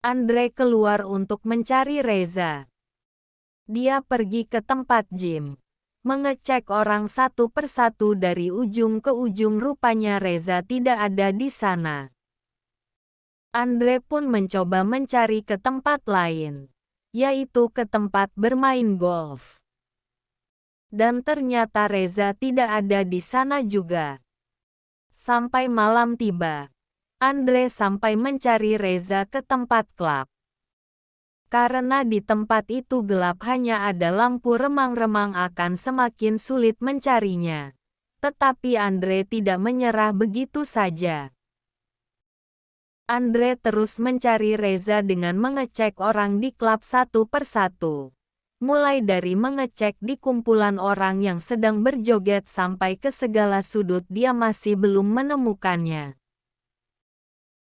Andre keluar untuk mencari Reza. Dia pergi ke tempat gym, mengecek orang satu persatu dari ujung ke ujung. Rupanya Reza tidak ada di sana. Andre pun mencoba mencari ke tempat lain, yaitu ke tempat bermain golf. Dan ternyata Reza tidak ada di sana juga. Sampai malam tiba, Andre sampai mencari Reza ke tempat klub. Karena di tempat itu gelap, hanya ada lampu remang-remang, akan semakin sulit mencarinya. Tetapi Andre tidak menyerah begitu saja. Andre terus mencari Reza dengan mengecek orang di klub satu persatu. Mulai dari mengecek di kumpulan orang yang sedang berjoget sampai ke segala sudut, dia masih belum menemukannya.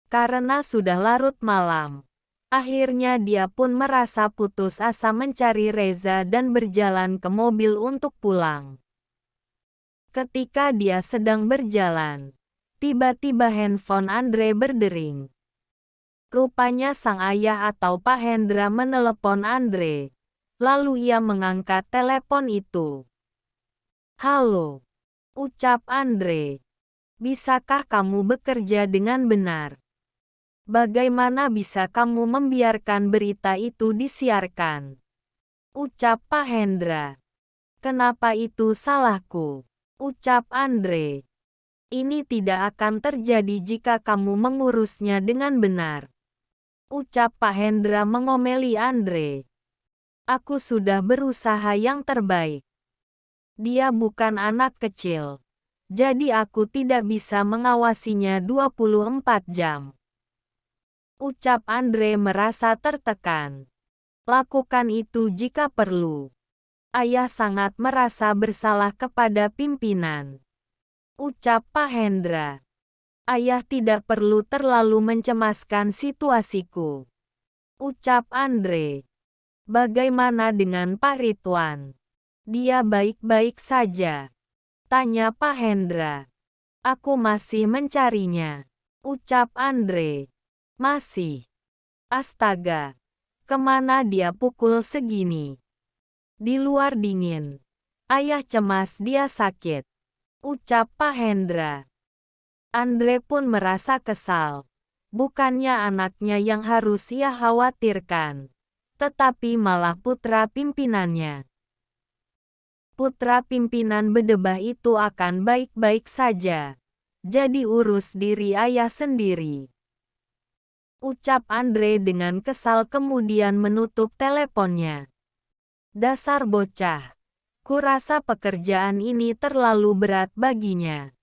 Karena sudah larut malam, akhirnya dia pun merasa putus asa mencari Reza dan berjalan ke mobil untuk pulang. Ketika dia sedang berjalan, tiba-tiba handphone Andre berdering. Rupanya sang ayah atau Pak Hendra menelepon Andre. Lalu ia mengangkat telepon itu. "Halo," ucap Andre. "Bisakah kamu bekerja dengan benar? Bagaimana bisa kamu membiarkan berita itu disiarkan?" ucap Pak Hendra. "Kenapa itu salahku?" ucap Andre. "Ini tidak akan terjadi jika kamu mengurusnya dengan benar," ucap Pak Hendra mengomeli Andre. "Aku sudah berusaha yang terbaik. Dia bukan anak kecil, jadi aku tidak bisa mengawasinya 24 jam. Ucap Andre merasa tertekan. "Lakukan itu jika perlu. Ayah sangat merasa bersalah kepada pimpinan," ucap Pak Hendra. "Ayah tidak perlu terlalu mencemaskan situasiku," ucap Andre. "Bagaimana dengan Pak Ridwan? Dia baik-baik saja?" tanya Pak Hendra. "Aku masih mencarinya," ucap Andre. "Masih? Astaga, kemana dia pukul segini? Di luar dingin. Ayah cemas dia sakit," ucap Pak Hendra. Andre pun merasa kesal. Bukannya anaknya yang harus ia khawatirkan, tetapi malah putra pimpinannya. Putra pimpinan bedebah itu akan baik-baik saja. Jadi urus diri ayah sendiri, ucap Andre dengan kesal, kemudian menutup teleponnya. "Dasar bocah. Kurasa pekerjaan ini terlalu berat baginya.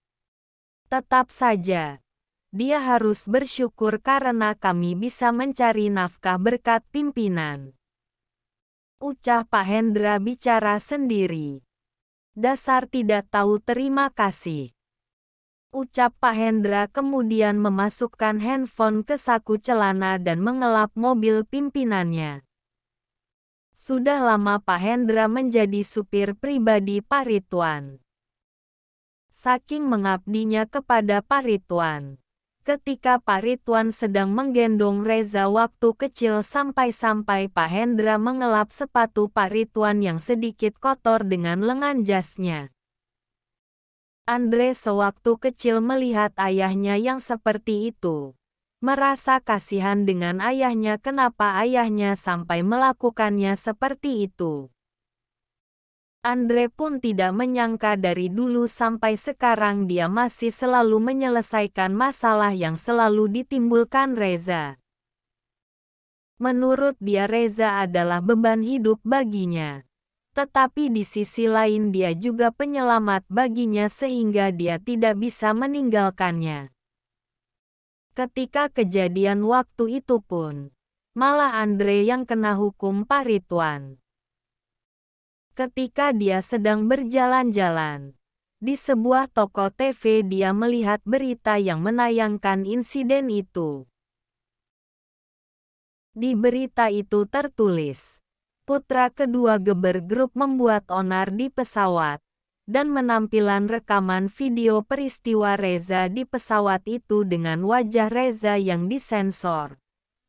Tetap saja, dia harus bersyukur karena kami bisa mencari nafkah berkat pimpinan," ucap Pak Hendra bicara sendiri. "Dasar tidak tahu terima kasih," ucap Pak Hendra, kemudian memasukkan handphone ke saku celana dan mengelap mobil pimpinannya. Sudah lama Pak Hendra menjadi supir pribadi Pak Ridwan. Saking mengabdinya kepada Pak Ridwan, ketika Pak Ridwan sedang menggendong Reza waktu kecil, sampai-sampai Pak Hendra mengelap sepatu Pak Ridwan yang sedikit kotor dengan lengan jasnya. Andre sewaktu kecil melihat ayahnya yang seperti itu, merasa kasihan dengan ayahnya. Kenapa ayahnya sampai melakukannya seperti itu? Andre pun tidak menyangka dari dulu sampai sekarang dia masih selalu menyelesaikan masalah yang selalu ditimbulkan Reza. Menurut dia Reza adalah beban hidup baginya. Tetapi di sisi lain dia juga penyelamat baginya sehingga dia tidak bisa meninggalkannya. Ketika kejadian waktu itu pun, malah Andre yang kena hukum Pak Ridwan. Ketika dia sedang berjalan-jalan di sebuah toko TV, dia melihat berita yang menayangkan insiden itu. Di berita itu tertulis, putra kedua Geber Group membuat onar di pesawat, dan menampilan rekaman video peristiwa Reza di pesawat itu dengan wajah Reza yang disensor.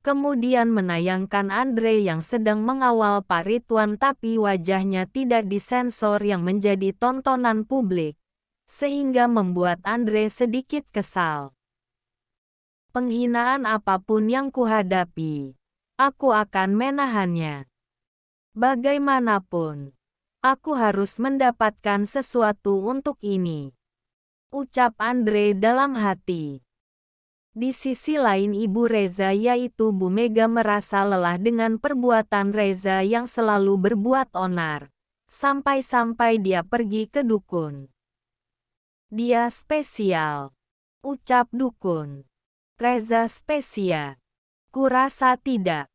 Kemudian menayangkan Andre yang sedang mengawal Pak Ridwan tapi wajahnya tidak disensor yang menjadi tontonan publik, sehingga membuat Andre sedikit kesal. Penghinaan apapun yang kuhadapi, aku akan menahannya. Bagaimanapun, aku harus mendapatkan sesuatu untuk ini, ucap Andre dalam hati. Di sisi lain Ibu Reza yaitu Bu Mega merasa lelah dengan perbuatan Reza yang selalu berbuat onar. Sampai-sampai dia pergi ke dukun. Dia spesial, ucap dukun. Reza spesial. Kurasa tidak.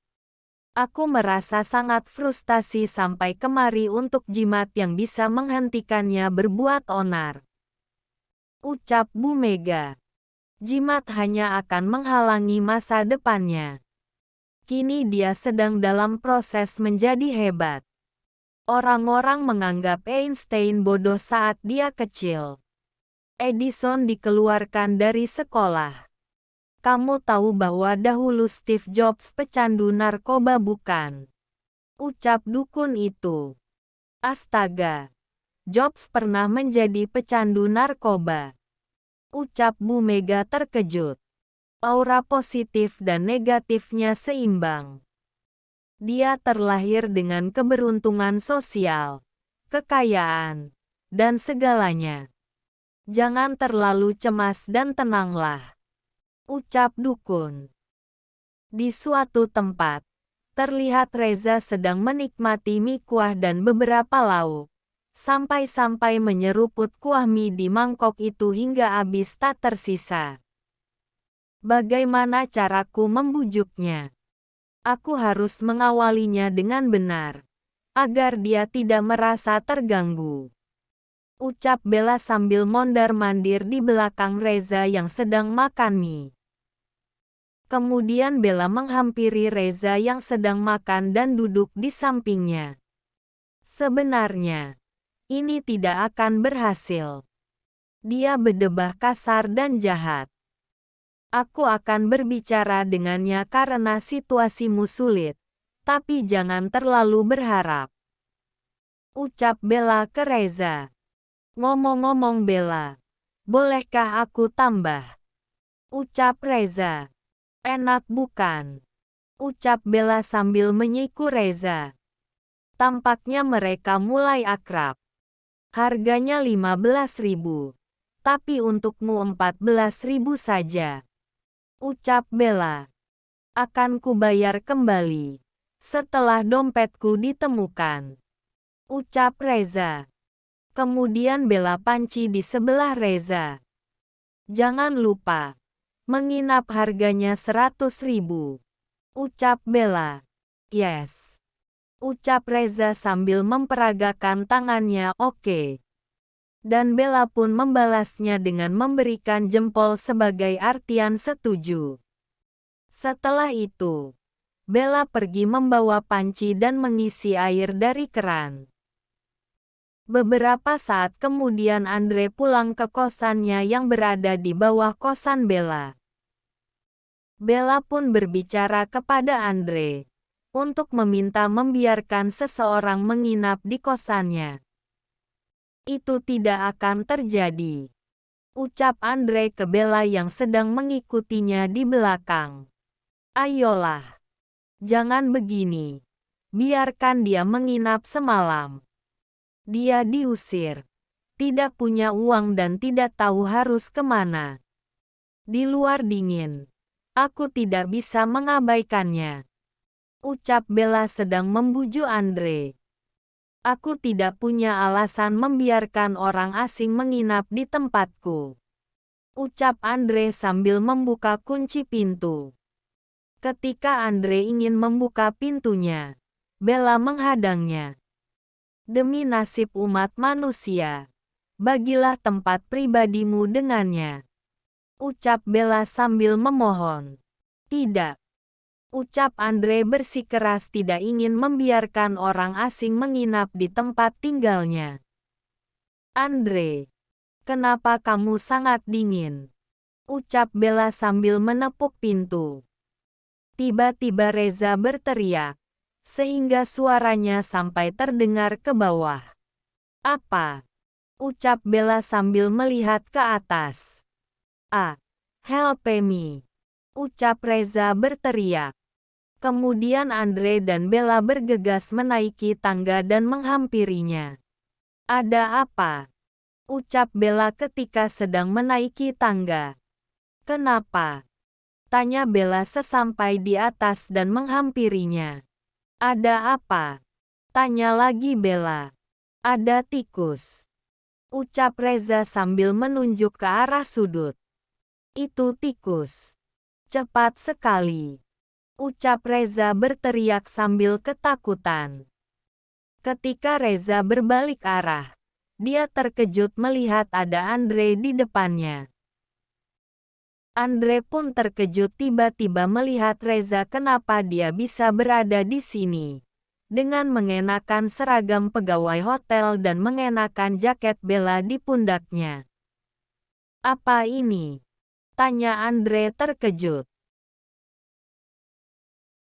Aku merasa sangat frustasi sampai kemari untuk jimat yang bisa menghentikannya berbuat onar. Ucap Bu Mega. Jimat hanya akan menghalangi masa depannya. Kini dia sedang dalam proses menjadi hebat. Orang-orang menganggap Einstein bodoh saat dia kecil. Edison dikeluarkan dari sekolah. Kamu tahu bahwa dahulu Steve Jobs pecandu narkoba bukan? Ucap dukun itu. Astaga. Jobs pernah menjadi pecandu narkoba. Ucap Bu Mega terkejut. Aura positif dan negatifnya seimbang. Dia terlahir dengan keberuntungan sosial, kekayaan, dan segalanya. Jangan terlalu cemas dan tenanglah. Ucap dukun. Di suatu tempat, terlihat Reza sedang menikmati mie kuah dan beberapa lauk. Sampai-sampai menyeruput kuah mie di mangkok itu hingga habis tak tersisa. Bagaimana caraku membujuknya? Aku harus mengawalinya dengan benar, agar dia tidak merasa terganggu. Ucap Bella sambil mondar-mandir di belakang Reza yang sedang makan mie. Kemudian Bella menghampiri Reza yang sedang makan dan duduk di sampingnya. Sebenarnya, ini tidak akan berhasil. Dia berdebah kasar dan jahat. Aku akan berbicara dengannya karena situasimu sulit, tapi jangan terlalu berharap. Ucap Bella ke Reza. Ngomong-ngomong Bella, bolehkah aku tambah? Ucap Reza. Enak bukan? Ucap Bella sambil menyiku Reza. Tampaknya mereka mulai akrab. Harganya 15.000, tapi untukmu 14.000 saja. Ucap Bella. Akan kubayar kembali setelah dompetku ditemukan. Ucap Reza. Kemudian Bella panci di sebelah Reza. Jangan lupa, menginap harganya 100.000. Ucap Bella. Yes. Ucap Reza sambil memperagakan tangannya oke. Dan Bella pun membalasnya dengan memberikan jempol sebagai artian setuju. Setelah itu, Bella pergi membawa panci dan mengisi air dari keran. Beberapa saat kemudian Andre pulang ke kosannya yang berada di bawah kosan Bella. Bella pun berbicara kepada Andre untuk meminta membiarkan seseorang menginap di kosannya. Itu tidak akan terjadi, ucap Andre ke Bella yang sedang mengikutinya di belakang. Ayolah, jangan begini. Biarkan dia menginap semalam. Dia diusir, tidak punya uang dan tidak tahu harus kemana. Di luar dingin, aku tidak bisa mengabaikannya. Ucap Bella sedang membujuk Andre. Aku tidak punya alasan membiarkan orang asing menginap di tempatku. Ucap Andre sambil membuka kunci pintu. Ketika Andre ingin membuka pintunya, Bella menghadangnya. Demi nasib umat manusia, bagilah tempat pribadimu dengannya. Ucap Bella sambil memohon. Tidak. Ucap Andre bersikeras tidak ingin membiarkan orang asing menginap di tempat tinggalnya. Andre, kenapa kamu sangat dingin? Ucap Bella sambil menepuk pintu. Tiba-tiba Reza berteriak, sehingga suaranya sampai terdengar ke bawah. Apa? Ucap Bella sambil melihat ke atas. Help me! Ucap Reza berteriak. Kemudian Andre dan Bella bergegas menaiki tangga dan menghampirinya. Ada apa? Ucap Bella ketika sedang menaiki tangga. Kenapa? Tanya Bella sesampai di atas dan menghampirinya. Ada apa? Tanya lagi Bella. Ada tikus. Ucap Reza sambil menunjuk ke arah sudut. Itu tikus. Cepat sekali. Ucap Reza berteriak sambil ketakutan. Ketika Reza berbalik arah, dia terkejut melihat ada Andre di depannya. Andre pun terkejut tiba-tiba melihat Reza kenapa dia bisa berada di sini. Dengan mengenakan seragam pegawai hotel dan mengenakan jaket Bella di pundaknya. Apa ini? Tanya Andre terkejut.